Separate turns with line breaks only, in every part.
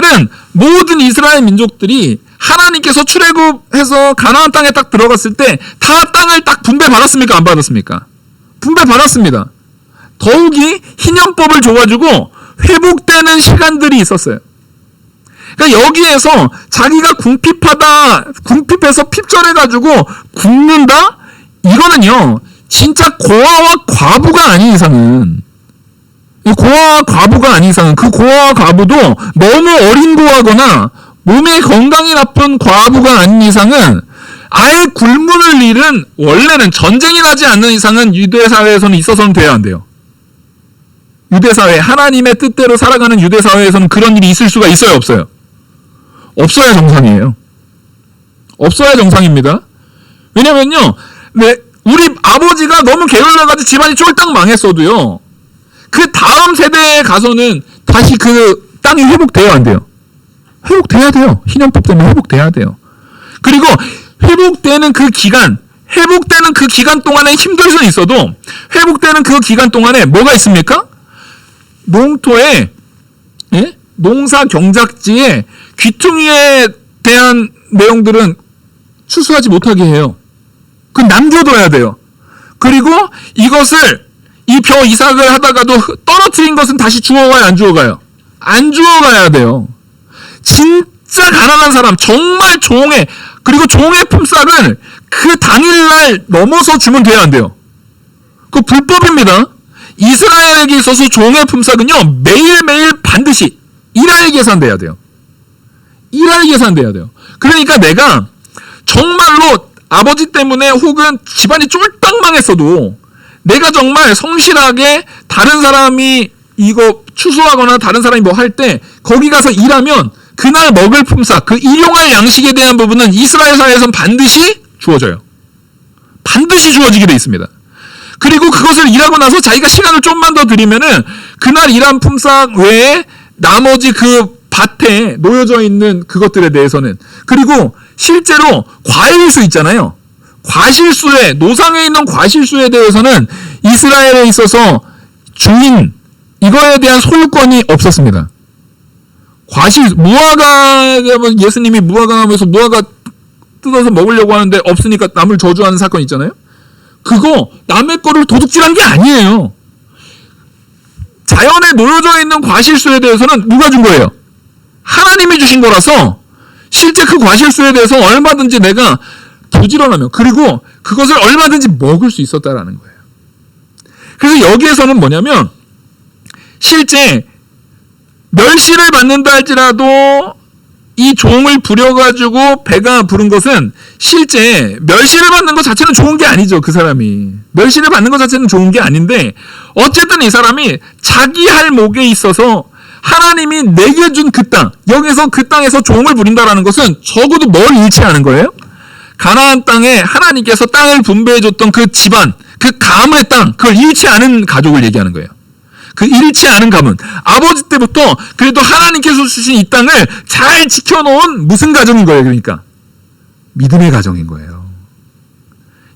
이스라엘은 모든 이스라엘 민족들이 하나님께서 출애굽해서 가나안 땅에 딱 들어갔을 때 다 땅을 딱 분배받았습니까? 안 받았습니까? 분배받았습니다. 더욱이 희년법을 줘가지고 회복되는 시간들이 있었어요. 그러니까 여기에서 자기가 궁핍해서 핍절해가지고 굶는다? 이거는요, 진짜 고아와 과부가 아닌 이상은, 고아와 과부가 아닌 이상은, 그 고아와 과부도 너무 어린 고아거나 몸에 건강이 나쁜 과부가 아닌 이상은 아예 굶을 일은 원래는 전쟁이 나지 않는 이상은 유대사회에서는 있어서는 돼야 안 돼요. 유대사회, 하나님의 뜻대로 살아가는 유대사회에서는 그런 일이 있을 수가 있어요, 없어요? 없어야 정상이에요. 없어야 정상입니다. 왜냐면요, 우리 아버지가 너무 게을러가지고 집안이 쫄딱 망했어도요, 그 다음 세대에 가서는 다시 그 땅이 회복돼야 안 돼요. 회복돼야 돼요. 희년법 때문에 회복돼야 돼요. 그리고 회복되는 그 기간 동안에 힘들 수는 있어도 회복되는 그 기간 동안에 뭐가 있습니까? 농토에, 농사 경작지에 귀퉁이에 대한 내용들은 추수하지 못하게 해요. 그건 남겨둬야 돼요. 그리고 이것을 이 벼 이삭을 하다가도 떨어뜨린 것은 다시 주워가요, 안 주워가요? 안 주워가야 돼요. 진짜 가난한 사람, 정말 그리고 종의 품삯을 그 당일날 넘어서 주면 돼야 안 돼요. 그거 불법입니다. 이스라엘에게 있어서 종의 품삯은요, 매일매일 반드시 일할 계산돼야 돼요. 일할 계산돼야 돼요. 그러니까 내가 정말로 아버지 때문에 혹은 집안이 쫄딱 망했어도 내가 정말 성실하게 다른 사람이 이거 추수하거나 다른 사람이 뭐 할 때 거기 가서 일하면 그날 먹을 품삯, 그 일용할 양식에 대한 부분은 이스라엘 사회에서는 반드시 주어져요. 반드시 주어지게 돼 있습니다. 그리고 그것을 일하고 나서 자기가 시간을 좀만 더 들이면은 그날 일한 품삯 외에 나머지 그 밭에 놓여져 있는 그것들에 대해서는, 그리고 실제로 과일수 있잖아요. 과실수에, 노상에 있는 과실수에 대해서는 이스라엘에 있어서 주인, 이거에 대한 소유권이 없었습니다. 예수님이 무화과 나무에서 무화과 뜯어서 먹으려고 하는데 없으니까 남을 저주하는 사건 있잖아요. 그거 남의 거를 도둑질한 게 아니에요. 자연에 놓여져 있는 과실수에 대해서는 누가 준 거예요? 하나님이 주신 거라서 실제 그 과실수에 대해서 얼마든지 내가 부지런하면, 그리고 그것을 얼마든지 먹을 수 있었다라는 거예요. 그래서 여기에서는 뭐냐면, 실제 멸시를 받는다 할지라도 이 종을 부려가지고 배가 부른 것은 실제 멸시를 받는 것 자체는 좋은 게 아니죠. 그 사람이 멸시를 받는 것 자체는 좋은 게 아닌데, 어쨌든 이 사람이 자기 할 목에 있어서 하나님이 내게 준 그 땅, 여기서 그 땅에서 종을 부린다라는 것은 적어도 뭘 잃지 않은 거예요? 가나안 땅에 하나님께서 땅을 분배해줬던 그 집안, 그 가문의 땅, 그걸 잃지 않은 가족을 얘기하는 거예요. 그 잃지 않은 가문, 아버지 때부터 그래도 하나님께서 주신 이 땅을 잘 지켜놓은 무슨 가정인 거예요? 그러니까 믿음의 가정인 거예요.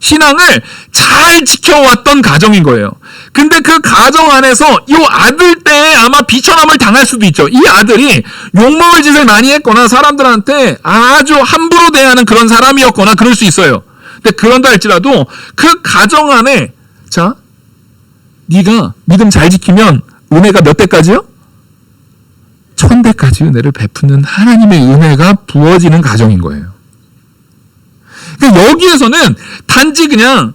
신앙을 잘 지켜왔던 가정인 거예요. 근데 그 가정 안에서 이 아들 때에 아마 비천함을 당할 수도 있죠. 이 아들이 욕먹을 짓을 많이 했거나 사람들한테 아주 함부로 대하는 그런 사람이었거나 그럴 수 있어요. 근데 그런다 할지라도 그 가정 안에, 자, 네가 믿음 잘 지키면 은혜가 몇 배까지요? 1000배까지 은혜를 베푸는 하나님의 은혜가 부어지는 가정인 거예요. 그러니까 여기에서는 단지 그냥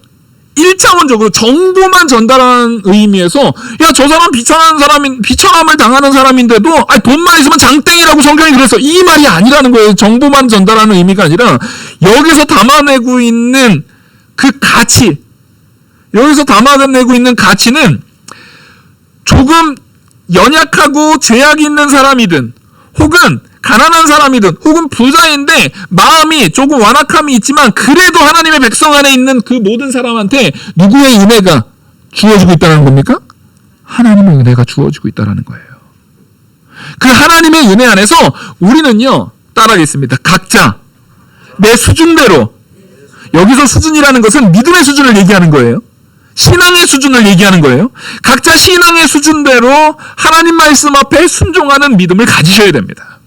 1차원적으로 정보만 전달하는 의미에서, 야, 저 사람 비천함을 당하는 사람인데도 돈만 있으면 장땡이라고 성경이 그랬어, 이 말이 아니라는 거예요. 정보만 전달하는 의미가 아니라 여기서 담아내고 있는 그 가치, 여기서 담아내고 있는 가치는 조금 연약하고 죄악이 있는 사람이든 혹은 가난한 사람이든 혹은 부자인데 마음이 조금 완악함이 있지만 그래도 하나님의 백성 안에 있는 그 모든 사람한테 누구의 은혜가 주어지고 있다는 겁니까? 하나님의 은혜가 주어지고 있다는 거예요. 그 하나님의 은혜 안에서 우리는요, 따라하겠습니다. 각자 내 수준대로, 여기서 수준이라는 것은 믿음의 수준을 얘기하는 거예요. 신앙의 수준을 얘기하는 거예요. 각자 신앙의 수준대로 하나님 말씀 앞에 순종하는 믿음을 가지셔야 됩니다.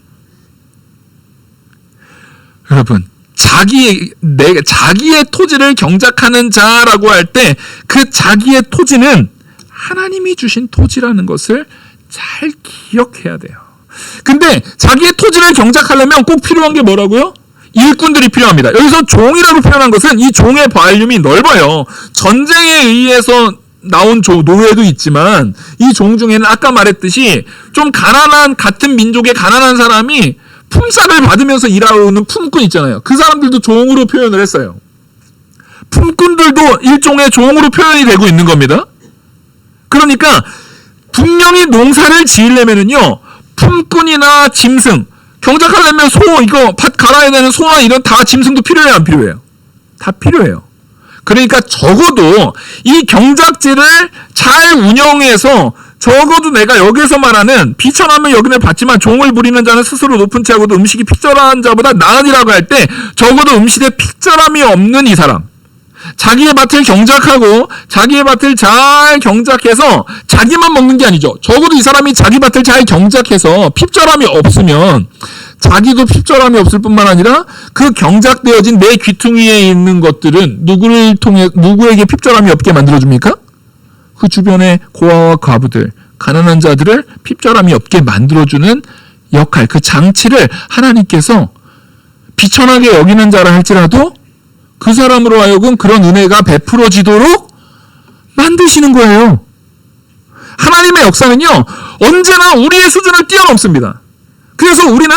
여러분, 자기의 토지를 경작하는 자라고 할 때 그 자기의 토지는 하나님이 주신 토지라는 것을 잘 기억해야 돼요. 근데 자기의 토지를 경작하려면 꼭 필요한 게 뭐라고요? 일꾼들이 필요합니다. 여기서 종이라고 표현한 것은 이 종의 발륨이 넓어요. 전쟁에 의해서 나온 노예도 있지만 이 종 중에는 아까 말했듯이 좀 가난한, 같은 민족의 가난한 사람이 품삯을 받으면서 일하는 품꾼 있잖아요. 그 사람들도 종으로 표현을 했어요. 품꾼들도 일종의 종으로 표현이 되고 있는 겁니다. 그러니까 분명히 농사를 지으려면은요, 품꾼이나 짐승, 경작하려면 이거 밭 갈아야 되는 소나 이런 다 짐승도 필요해요, 안 필요해요? 다 필요해요. 그러니까 적어도 이 경작지를 잘 운영해서 적어도 내가 여기서 말하는 비천하면 여기는 받지만 종을 부리는 자는 스스로 높은 채하고도 음식이 픽절한 자보다 나으리라고 할 때 적어도 음식에 픽절함이 없는 이 사람, 자기의 밭을 경작하고 자기의 밭을 잘 경작해서 자기만 먹는 게 아니죠. 적어도 이 사람이 자기 밭을 잘 경작해서 핍절함이 없으면 자기도 핍절함이 없을 뿐만 아니라 그 경작되어진 내 귀퉁이에 있는 것들은 누구에게 핍절함이 없게 만들어줍니까? 그 주변의 고아와 과부들, 가난한 자들을 핍절함이 없게 만들어주는 역할, 그 장치를 하나님께서 비천하게 여기는 자라 할지라도 그 사람으로 하여금 그런 은혜가 베풀어지도록 만드시는 거예요. 하나님의 역사는요, 언제나 우리의 수준을 뛰어넘습니다. 그래서 우리는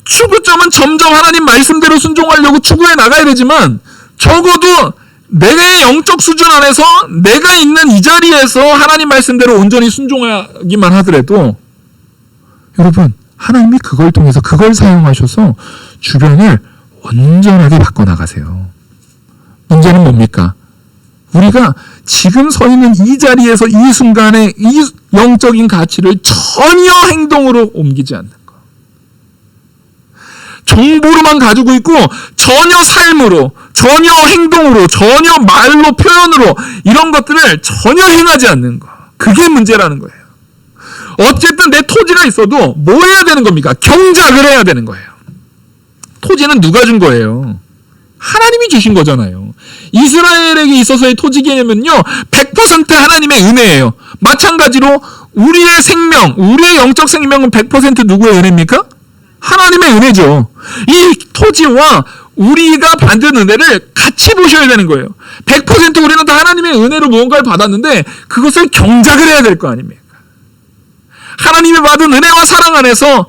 추구점은 점점 하나님 말씀대로 순종하려고 추구해 나가야 되지만 적어도 내 영적 수준 안에서 내가 있는 이 자리에서 하나님 말씀대로 온전히 순종하기만 하더라도 여러분, 하나님이 그걸 통해서 그걸 사용하셔서 주변을 온전하게 바꿔나가세요. 문제는 뭡니까? 우리가 지금 서 있는 이 자리에서 이 순간에 이 영적인 가치를 전혀 행동으로 옮기지 않는 것. 정보로만 가지고 있고 전혀 삶으로, 전혀 행동으로, 전혀 말로, 표현으로 이런 것들을 전혀 행하지 않는 것. 그게 문제라는 거예요. 어쨌든 내 토지가 있어도 뭐 해야 되는 겁니까? 경작을 해야 되는 거예요. 토지는 누가 준 거예요? 하나님이 주신 거잖아요. 이스라엘에게 있어서의 토지 개념은요, 100% 하나님의 은혜예요. 마찬가지로 우리의 생명, 우리의 영적 생명은 100% 누구의 은혜입니까? 하나님의 은혜죠. 이 토지와 우리가 받은 은혜를 같이 보셔야 되는 거예요. 100% 우리는 다 하나님의 은혜로 무언가를 받았는데 그것을 경작을 해야 될 거 아닙니까? 하나님이 받은 은혜와 사랑 안에서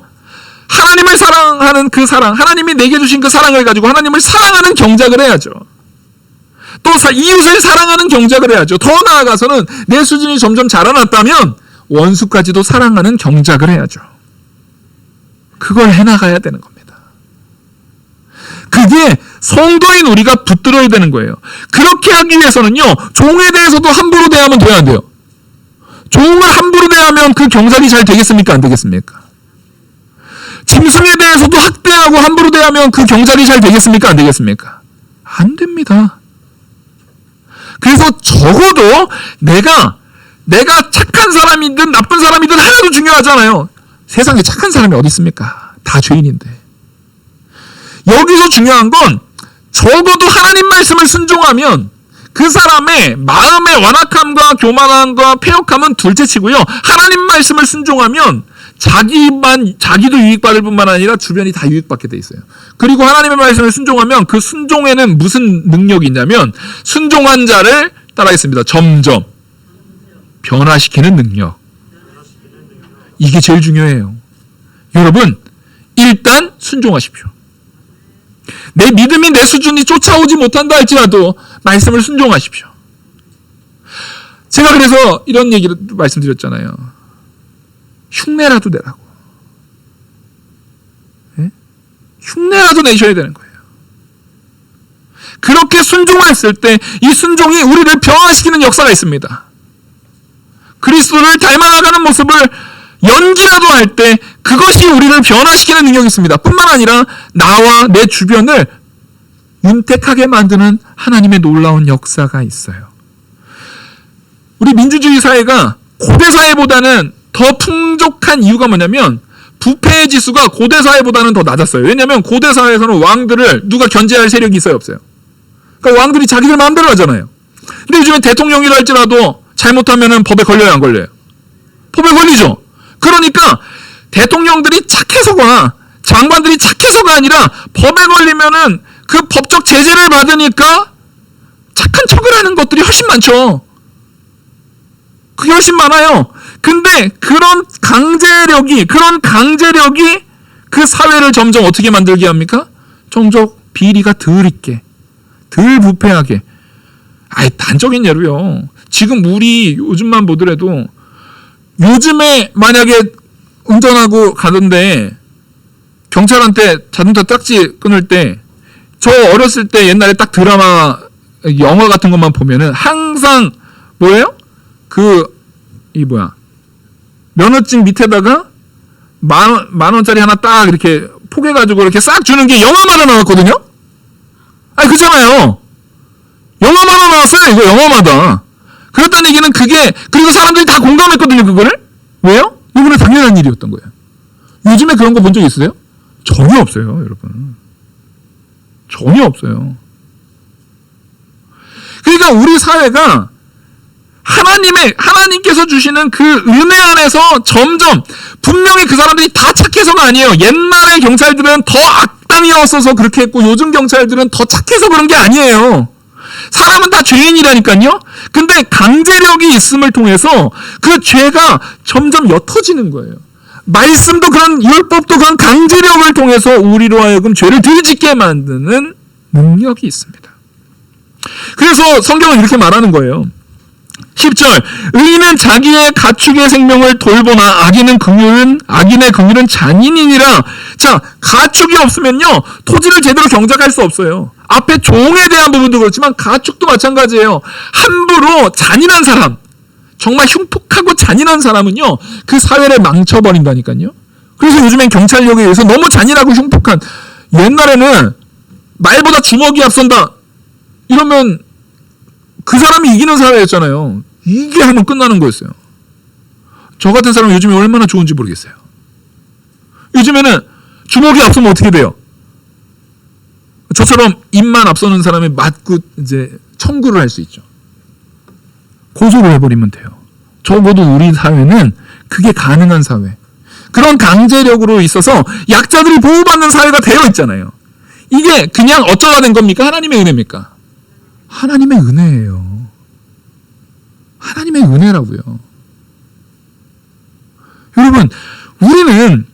하나님을 사랑하는 그 사랑, 하나님이 내게 주신 그 사랑을 가지고 하나님을 사랑하는 경작을 해야죠. 또 이웃을 사랑하는 경작을 해야죠. 더 나아가서는 내 수준이 점점 자라났다면 원수까지도 사랑하는 경작을 해야죠. 그걸 해나가야 되는 겁니다. 그게 성도인 우리가 붙들어야 되는 거예요. 그렇게 하기 위해서는요, 종에 대해서도 함부로 대하면 돼야 안 돼요. 종을 함부로 대하면 그 경작이 잘 되겠습니까? 안 되겠습니까? 짐승에 대해서도 학대하고 함부로 대하면 그 경작이 잘 되겠습니까? 안 되겠습니까? 안 됩니다. 그래서 적어도 내가 착한 사람이든 나쁜 사람이든 하나도 중요하잖아요. 세상에 착한 사람이 어디 있습니까? 다 죄인인데. 여기서 중요한 건 적어도 하나님 말씀을 순종하면 그 사람의 마음의 완악함과 교만함과 패역함은 둘째치고요. 하나님 말씀을 순종하면 자기도 유익받을 뿐만 아니라 주변이 다 유익받게 돼 있어요. 그리고 하나님의 말씀을 순종하면 그 순종에는 무슨 능력이 있냐면 순종한 자를 따라하겠습니다. 점점 변화시키는 능력. 이게 제일 중요해요. 여러분, 일단 순종하십시오. 내 믿음이 내 수준이 쫓아오지 못한다 할지라도 말씀을 순종하십시오. 제가 그래서 이런 얘기를 말씀드렸잖아요. 흉내라도 내라고. 네? 흉내라도 내셔야 되는 거예요. 그렇게 순종했을 때 이 순종이 우리를 변화시키는 역사가 있습니다. 그리스도를 닮아나가는 모습을 연기라도 할 때 그것이 우리를 변화시키는 능력이 있습니다. 뿐만 아니라 나와 내 주변을 윤택하게 만드는 하나님의 놀라운 역사가 있어요. 우리 민주주의 사회가 고대 사회보다는 더 풍족한 이유가 뭐냐면 부패의 지수가 고대 사회보다는 더 낮았어요. 왜냐하면 고대 사회에서는 왕들을 누가 견제할 세력이 있어요, 없어요? 그러니까 왕들이 자기들 마음대로 하잖아요. 근데 요즘에 대통령이라 할지라도 잘못하면은 법에 걸려요, 안 걸려요? 법에 걸리죠. 그러니까 대통령들이 착해서가, 장관들이 착해서가 아니라 법에 걸리면은 그 법적 제재를 받으니까 착한 척을 하는 것들이 훨씬 많죠. 그게 훨씬 많아요. 근데 그런 강제력이 그 사회를 점점 어떻게 만들게 합니까? 점점 비리가 덜 있게, 덜 부패하게. 단적인 예로요. 지금 우리 요즘만 보더라도 요즘에 만약에 운전하고 가던데 경찰한테 자동차 딱지 끊을 때, 저 어렸을 때 옛날에 딱 드라마 영화 같은 것만 보면은 항상 뭐예요? 면허증 밑에다가 만 원짜리 하나 딱 이렇게 포개가지고 이렇게 싹 주는 게 영화마다 나왔거든요? 그잖아요. 영화마다 나왔어요, 이거 영화마다. 그랬다는 얘기는 그리고 사람들이 다 공감했거든요, 그거를. 왜요? 이거는 당연한 일이었던 거예요. 요즘에 그런 거 본 적 있으세요? 전혀 없어요, 여러분. 전혀 없어요. 그러니까 우리 사회가 하나님께서 주시는 그 은혜 안에서 점점, 분명히 그 사람들이 다 착해서가 아니에요. 옛날의 경찰들은 더 악당이었어서 그렇게 했고, 요즘 경찰들은 더 착해서 그런 게 아니에요. 사람은 다 죄인이라니까요. 근데 강제력이 있음을 통해서 그 죄가 점점 옅어지는 거예요. 말씀도 그런, 율법도 그런 강제력을 통해서 우리로 하여금 죄를 덜 짓게 만드는 능력이 있습니다. 그래서 성경은 이렇게 말하는 거예요. 10절, 의인은 자기의 가축의 생명을 돌보나 악인의 긍휼은 잔인이니라. 자, 가축이 없으면요, 토지를 제대로 경작할 수 없어요. 앞에 종에 대한 부분도 그렇지만 가축도 마찬가지예요. 함부로 잔인한 사람, 정말 흉폭하고 잔인한 사람은요, 그 사회를 망쳐버린다니까요. 그래서 요즘엔 경찰력에 의해서 너무 잔인하고 흉폭한, 옛날에는 말보다 주먹이 앞선다 이러면 그 사람이 이기는 사회였잖아요. 이게 하면 끝나는 거였어요. 저 같은 사람은 요즘에 얼마나 좋은지 모르겠어요. 요즘에는 주먹이 앞서면 어떻게 돼요? 저처럼 입만 앞서는 사람이 맞고 이제 청구를 할 수 있죠. 고소를 해버리면 돼요. 적어도 우리 사회는 그게 가능한 사회. 그런 강제력으로 있어서 약자들이 보호받는 사회가 되어 있잖아요. 이게 그냥 어쩌다 된 겁니까? 하나님의 은혜입니까? 하나님의 은혜예요. 하나님의 은혜라고요. 여러분, 우리는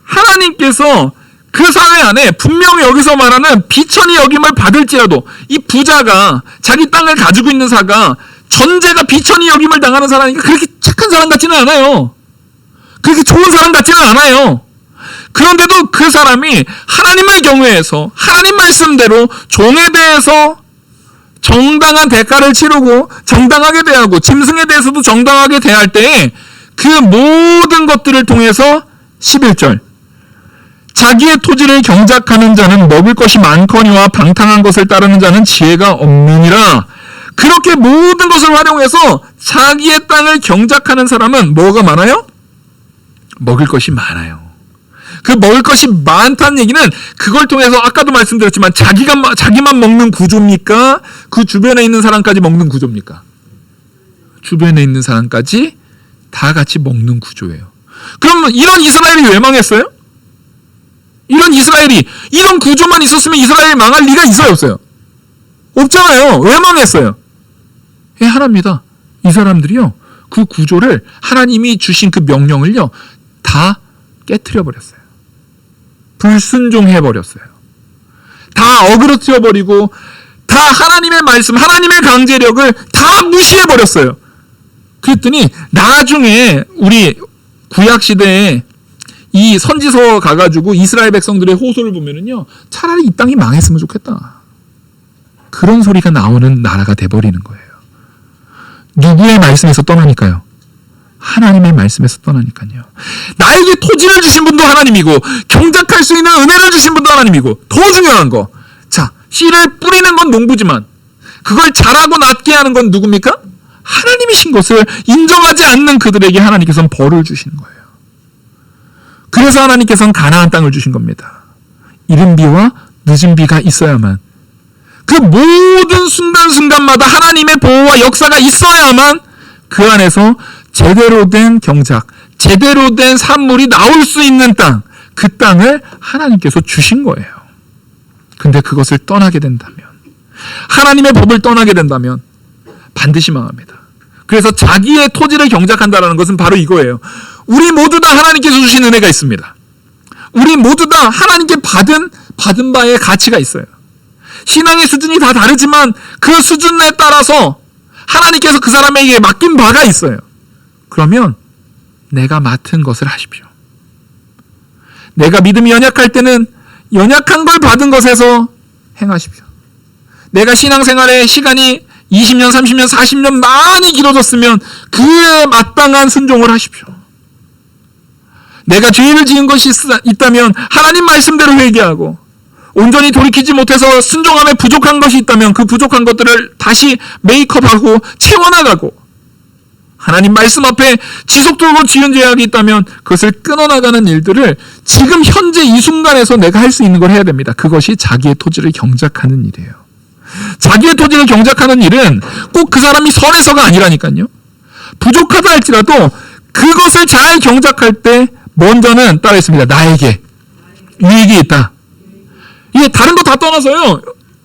하나님께서 그 사회 안에 분명히 여기서 말하는 비천히 여김을 받을지라도, 이 부자가, 자기 땅을 가지고 있는 사가 전제가 비천히 여김을 당하는 사람이니까 그렇게 착한 사람 같지는 않아요. 그렇게 좋은 사람 같지는 않아요. 그런데도 그 사람이 하나님의 경외에서 하나님 말씀대로 종에 대해서 정당한 대가를 치르고 정당하게 대하고, 짐승에 대해서도 정당하게 대할 때에 그 모든 것들을 통해서 11절, 자기의 토지를 경작하는 자는 먹을 것이 많거니와 방탕한 것을 따르는 자는 지혜가 없느니라. 그렇게 모든 것을 활용해서 자기의 땅을 경작하는 사람은 뭐가 많아요? 먹을 것이 많아요. 그 먹을 것이 많다는 얘기는 그걸 통해서 아까도 말씀드렸지만 자기만 먹는 구조입니까? 그 주변에 있는 사람까지 먹는 구조입니까? 주변에 있는 사람까지 다 같이 먹는 구조예요. 그럼 이런 이스라엘이 왜 망했어요? 이런 구조만 있었으면 이스라엘이 망할 리가 있어요, 없어요? 없잖아요. 왜 망했어요? 하나입니다. 이 사람들이요, 그 구조를, 하나님이 주신 그 명령을요, 다 깨트려 버렸어요. 불순종해 버렸어요. 다 어그러뜨려 버리고, 다 하나님의 말씀, 하나님의 강제력을 다 무시해 버렸어요. 그랬더니 나중에 우리 구약 시대에 이 선지서 가가지고 이스라엘 백성들의 호소를 보면은요, 차라리 이 땅이 망했으면 좋겠다, 그런 소리가 나오는 나라가 돼버리는 거예요. 누구의 말씀에서 떠나니까요? 하나님의 말씀에서 떠나니까요. 나에게 토지를 주신 분도 하나님이고, 경작할 수 있는 은혜를 주신 분도 하나님이고, 더 중요한 거, 자, 씨를 뿌리는 건 농부지만 그걸 자라고 낫게 하는 건 누굽니까? 하나님이신 것을 인정하지 않는 그들에게 하나님께서는 벌을 주시는 거예요. 그래서 하나님께서는 가나안 땅을 주신 겁니다. 이른 비와 늦은 비가 있어야만, 그 모든 순간순간마다 하나님의 보호와 역사가 있어야만 그 안에서 제대로 된 경작, 제대로 된 산물이 나올 수 있는 땅, 그 땅을 하나님께서 주신 거예요. 근데 그것을 떠나게 된다면, 하나님의 법을 떠나게 된다면 반드시 망합니다. 그래서 자기의 토지를 경작한다는 것은 바로 이거예요. 우리 모두 다 하나님께서 주신 은혜가 있습니다. 우리 모두 다 하나님께 받은 바에 가치가 있어요. 신앙의 수준이 다 다르지만 그 수준에 따라서 하나님께서 그 사람에게 맡긴 바가 있어요. 그러면 내가 맡은 것을 하십시오. 내가 믿음이 연약할 때는 연약한 걸 받은 것에서 행하십시오. 내가 신앙생활의 시간이 20년, 30년, 40년 많이 길어졌으면 그에 마땅한 순종을 하십시오. 내가 죄를 지은 것이 있다면 하나님 말씀대로 회개하고, 온전히 돌이키지 못해서 순종함에 부족한 것이 있다면 그 부족한 것들을 다시 메이크업하고 채워나가고, 하나님 말씀 앞에 지속적으로 지은 죄악이 있다면 그것을 끊어나가는 일들을 지금 현재 이 순간에서 내가 할 수 있는 걸 해야 됩니다. 그것이 자기의 토지를 경작하는 일이에요. 자기의 토지를 경작하는 일은 꼭 그 사람이 선해서가 아니라니까요. 부족하다 할지라도 그것을 잘 경작할 때 먼저는 따라 있습니다. 나에게 유익이 있다. 이게 다른 거 다 떠나서요,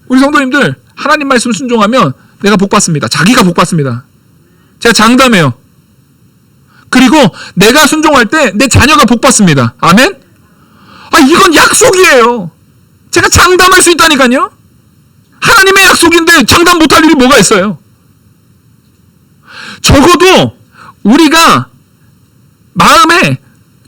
우리 성도님들 하나님 말씀 순종하면 내가 복 받습니다. 자기가 복 받습니다. 제가 장담해요. 그리고 내가 순종할 때 내 자녀가 복 받습니다. 아멘? 이건 약속이에요. 제가 장담할 수 있다니까요. 하나님의 약속인데 장담 못할 일이 뭐가 있어요? 적어도 우리가 마음에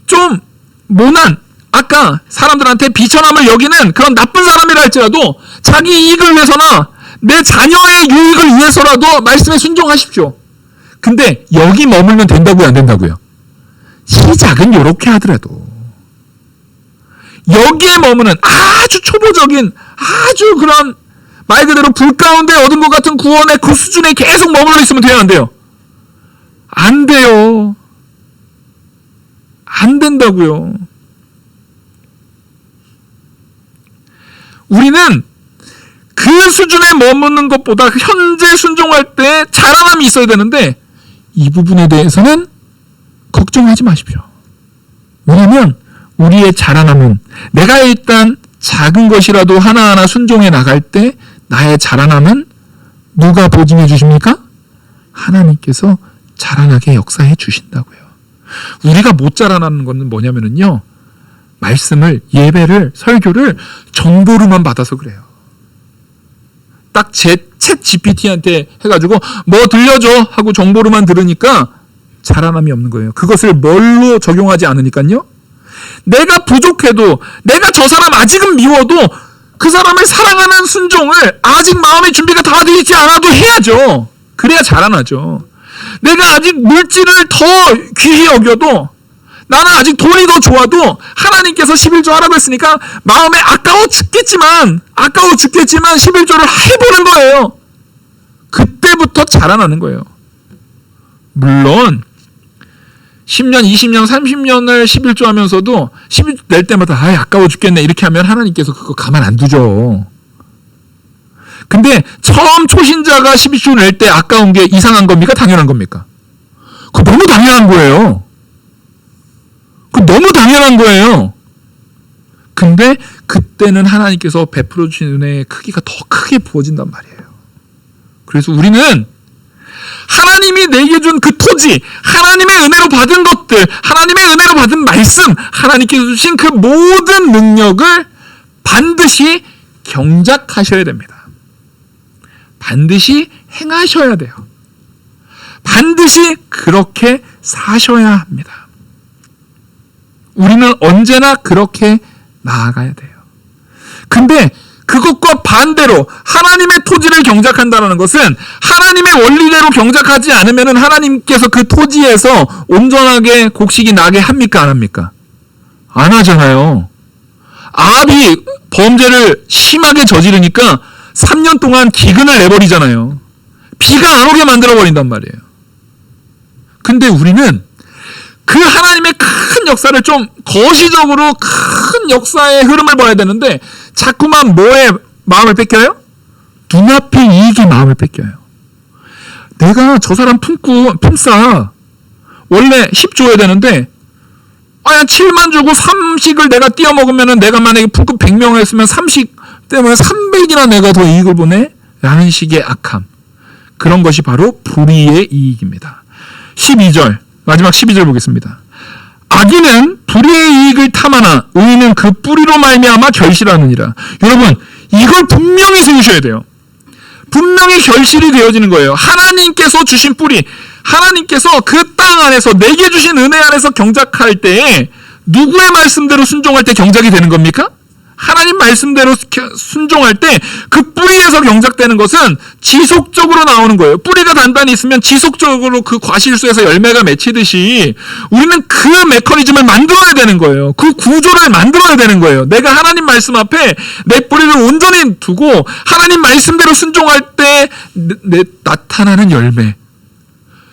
좀 모난, 아까 사람들한테 비천함을 여기는 그런 나쁜 사람이라 할지라도 자기 이익을 위해서나 내 자녀의 유익을 위해서라도 말씀에 순종하십시오. 근데 여기 머물면 된다고요, 안 된다고요? 시작은 이렇게 하더라도 여기에 머무는 아주 초보적인, 아주 그런 말 그대로 불 가운데 얻은 것 같은 구원의 그 수준에 계속 머물러 있으면 돼요, 안 돼요? 안 돼요. 안 된다고요. 우리는 그 수준에 머무는 것보다 현재 순종할 때 자랑함이 있어야 되는데 이 부분에 대해서는 걱정하지 마십시오. 왜냐하면 우리의 자라남은 내가 일단 작은 것이라도 하나하나 순종해 나갈 때 나의 자라남은 누가 보증해 주십니까? 하나님께서 자라나게 역사해 주신다고요. 우리가 못 자라나는 것은 뭐냐면요, 말씀을, 예배를, 설교를 정보로만 받아서 그래요. 딱 제 챗 GPT한테 해가지고 뭐 들려줘 하고 정보로만 들으니까 자라남이 없는 거예요. 그것을 뭘로 적용하지 않으니까요. 내가 부족해도, 내가 저 사람 아직은 미워도 그 사람을 사랑하는 순종을 아직 마음의 준비가 다 되어 있지 않아도 해야죠. 그래야 자라나죠. 내가 아직 물질을 더 귀히 여겨도, 나는 아직 돈이 더 좋아도 하나님께서 11조 하라고 했으니까 마음에 아까워 죽겠지만 11조를 해보는 거예요. 그때부터 자라나는 거예요. 물론 10년, 20년, 30년을 11조 하면서도 11조 낼 때마다 아까워 죽겠네 이렇게 하면 하나님께서 그거 가만 안 두죠. 근데 처음 초신자가 11조 낼 때 아까운 게 이상한 겁니까? 당연한 겁니까? 그거 너무 당연한 거예요. 너무 당연한 거예요. 근데 그때는 하나님께서 베풀어 주신 은혜의 크기가 더 크게 부어진단 말이에요. 그래서 우리는 하나님이 내게 준 그 토지, 하나님의 은혜로 받은 것들, 하나님의 은혜로 받은 말씀, 하나님께서 주신 그 모든 능력을 반드시 경작하셔야 됩니다. 반드시 행하셔야 돼요. 반드시 그렇게 사셔야 합니다. 우리는 언제나 그렇게 나아가야 돼요. 근데 그것과 반대로 하나님의 토지를 경작한다는 것은 하나님의 원리대로 경작하지 않으면 하나님께서 그 토지에서 온전하게 곡식이 나게 합니까? 안 합니까? 안 하잖아요. 아합이 범죄를 심하게 저지르니까 3년 동안 기근을 내버리잖아요. 비가 안 오게 만들어버린단 말이에요. 근데 우리는 그 하나님의 큰 역사를 좀 거시적으로 큰 역사의 흐름을 봐야 되는데 자꾸만 뭐에 마음을 뺏겨요? 눈앞의 이익이 마음을 뺏겨요. 내가 저 사람 품싸 원래 10 줘야 되는데 한 7만 주고 3식을 내가 띄어 먹으면 내가 만약에 품급 100명을 했으면 3식 때문에 300이나 내가 더 이익을 보내? 라는 식의 악함. 그런 것이 바로 불의의 이익입니다. 12절 마지막 12절 보겠습니다. 악인은 불의의 이익을 탐하나 의인은 그 뿌리로 말미암아 결실하느니라. 여러분 이걸 분명히 세우셔야 돼요. 분명히 결실이 되어지는 거예요. 하나님께서 주신 뿌리, 하나님께서 그 땅 안에서 내게 주신 은혜 안에서 경작할 때에 누구의 말씀대로 순종할 때 경작이 되는 겁니까? 하나님 말씀대로 순종할 때 그 뿌리에서 경작되는 것은 지속적으로 나오는 거예요. 뿌리가 단단히 있으면 지속적으로 그 과실수에서 열매가 맺히듯이 우리는 그 메커니즘을 만들어야 되는 거예요. 그 구조를 만들어야 되는 거예요. 내가 하나님 말씀 앞에 내 뿌리를 온전히 두고 하나님 말씀대로 순종할 때 나타나는 열매.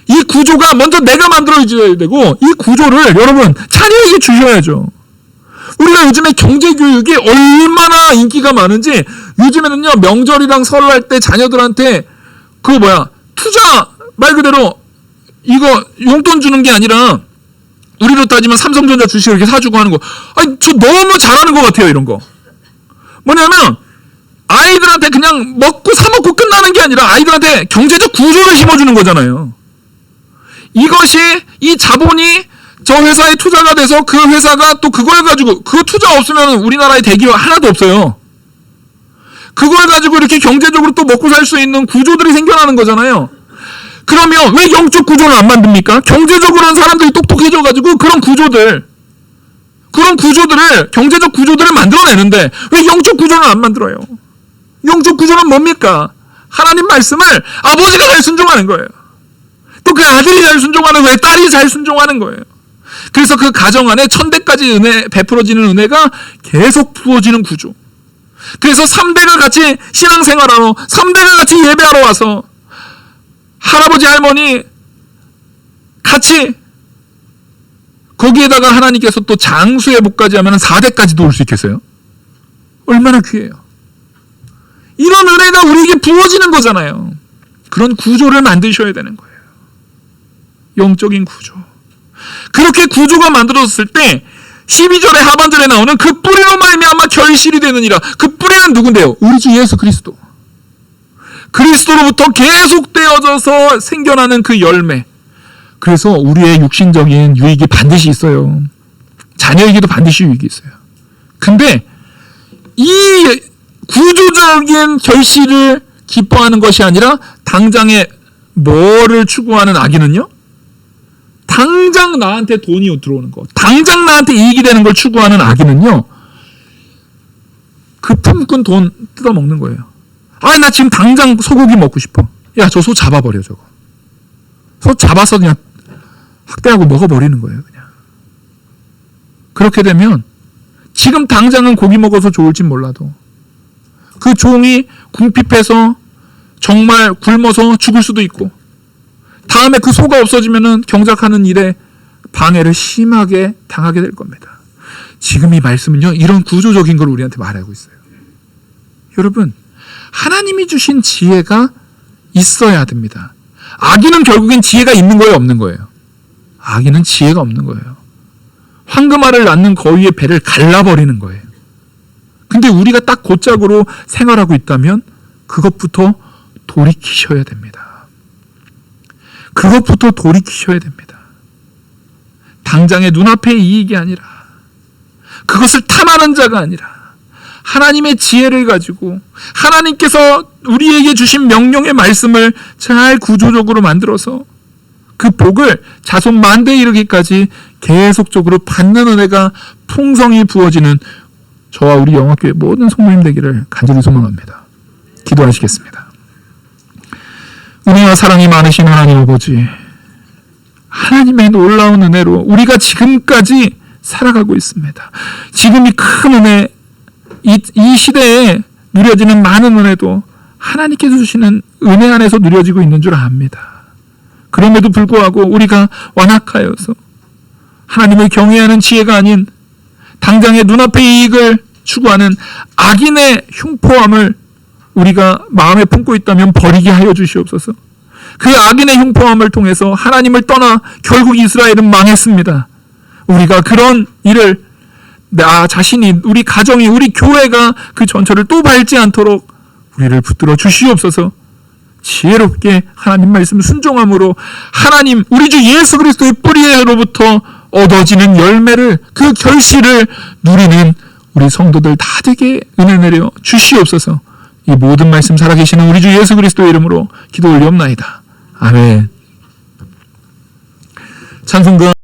이 구조가 먼저 내가 만들어줘야 되고 이 구조를 여러분 자녀에게 주셔야죠. 우리가 요즘에 경제교육이 얼마나 인기가 많은지 요즘에는요 명절이랑 설날 때 자녀들한테 투자 말 그대로 이거 용돈 주는 게 아니라 우리로 따지면 삼성전자 주식 이렇게 사주고 하는 거 아니 저 너무 잘하는 것 같아요. 이런 거 뭐냐면 아이들한테 그냥 사 먹고 끝나는 게 아니라 아이들한테 경제적 구조를 심어주는 거잖아요. 이것이 이 자본이 저 회사에 투자가 돼서 그 회사가 또 그걸 가지고 그 투자 없으면 우리나라에 대기업 하나도 없어요. 그걸 가지고 이렇게 경제적으로 또 먹고 살 수 있는 구조들이 생겨나는 거잖아요. 그러면 왜 영적 구조를 안 만듭니까? 경제적으로는 사람들이 똑똑해져 가지고 그런 구조들을 경제적 구조들을 만들어내는데 왜 영적 구조를 안 만들어요? 영적 구조는 뭡니까? 하나님 말씀을 아버지가 잘 순종하는 거예요. 또 그 아들이 잘 순종하는 거예요. 딸이 잘 순종하는 거예요. 그래서 그 가정 안에 천대까지 은혜 베풀어지는 은혜가 계속 부어지는 구조. 그래서 3대가 같이 신앙생활하러 3대가 같이 예배하러 와서 할아버지 할머니 같이 거기에다가 하나님께서 또 장수의 복까지 하면 4대까지도 올 수 있겠어요? 얼마나 귀해요. 이런 은혜가 우리에게 부어지는 거잖아요. 그런 구조를 만드셔야 되는 거예요. 영적인 구조. 그렇게 구조가 만들어졌을 때 12절의 하반절에 나오는 그 뿌리로 말미암아 결실이 되느니라. 그 뿌리는 누군데요? 우리 주 예수 그리스도. 그리스도로부터 계속되어져서 생겨나는 그 열매. 그래서 우리의 육신적인 유익이 반드시 있어요. 자녀에게도 반드시 유익이 있어요. 근데 이 구조적인 결실을 기뻐하는 것이 아니라 당장에 뭐를 추구하는 악인은요? 당장 나한테 돈이 들어오는 거, 당장 나한테 이익이 되는 걸 추구하는 악인은요, 그 품꾼 돈 뜯어먹는 거예요. 나 지금 당장 소고기 먹고 싶어. 야, 저 소 잡아버려, 저거. 소 잡아서 그냥 학대하고 먹어버리는 거예요, 그냥. 그렇게 되면 지금 당장은 고기 먹어서 좋을진 몰라도 그 종이 궁핍해서 정말 굶어서 죽을 수도 있고 다음에 그 소가 없어지면은 경작하는 일에 방해를 심하게 당하게 될 겁니다. 지금 이 말씀은요, 이런 구조적인 걸 우리한테 말하고 있어요. 여러분, 하나님이 주신 지혜가 있어야 됩니다. 악인은 결국엔 지혜가 있는 거예요, 없는 거예요? 악인은 지혜가 없는 거예요. 황금알을 낳는 거위의 배를 갈라버리는 거예요. 근데 우리가 딱 곧짝으로 생활하고 있다면 그것부터 돌이키셔야 됩니다. 그것부터 돌이키셔야 됩니다. 당장의 눈앞의 이익이 아니라 그것을 탐하는 자가 아니라 하나님의 지혜를 가지고 하나님께서 우리에게 주신 명령의 말씀을 잘 구조적으로 만들어서 그 복을 자손 만대에 이르기까지 계속적으로 받는 은혜가 풍성히 부어지는 저와 우리 영화교회 모든 성도님 되기를 간절히 소망합니다. 기도하시겠습니다. 은혜와 사랑이 많으신 하나님 아버지, 하나님의 놀라운 은혜로 우리가 지금까지 살아가고 있습니다. 지금 이 큰 은혜, 이 시대에 누려지는 많은 은혜도 하나님께서 주시는 은혜 안에서 누려지고 있는 줄 압니다. 그럼에도 불구하고 우리가 완악하여서 하나님을 경외하는 지혜가 아닌 당장의 눈앞의 이익을 추구하는 악인의 흉포함을 우리가 마음에 품고 있다면 버리게 하여 주시옵소서. 그 악인의 흉포함을 통해서 하나님을 떠나 결국 이스라엘은 망했습니다. 우리가 그런 일을 나 자신이, 우리 가정이, 우리 교회가 그 전철을 또 밟지 않도록 우리를 붙들어 주시옵소서. 지혜롭게 하나님 말씀 순종함으로 하나님, 우리 주 예수 그리스도의 뿌리로부터 얻어지는 열매를, 그 결실을 누리는 우리 성도들 다 되게 은혜 내려 주시옵소서. 이 모든 말씀 살아계시는 우리 주 예수 그리스도의 이름으로 기도 올리옵나이다. 아멘. 찬송가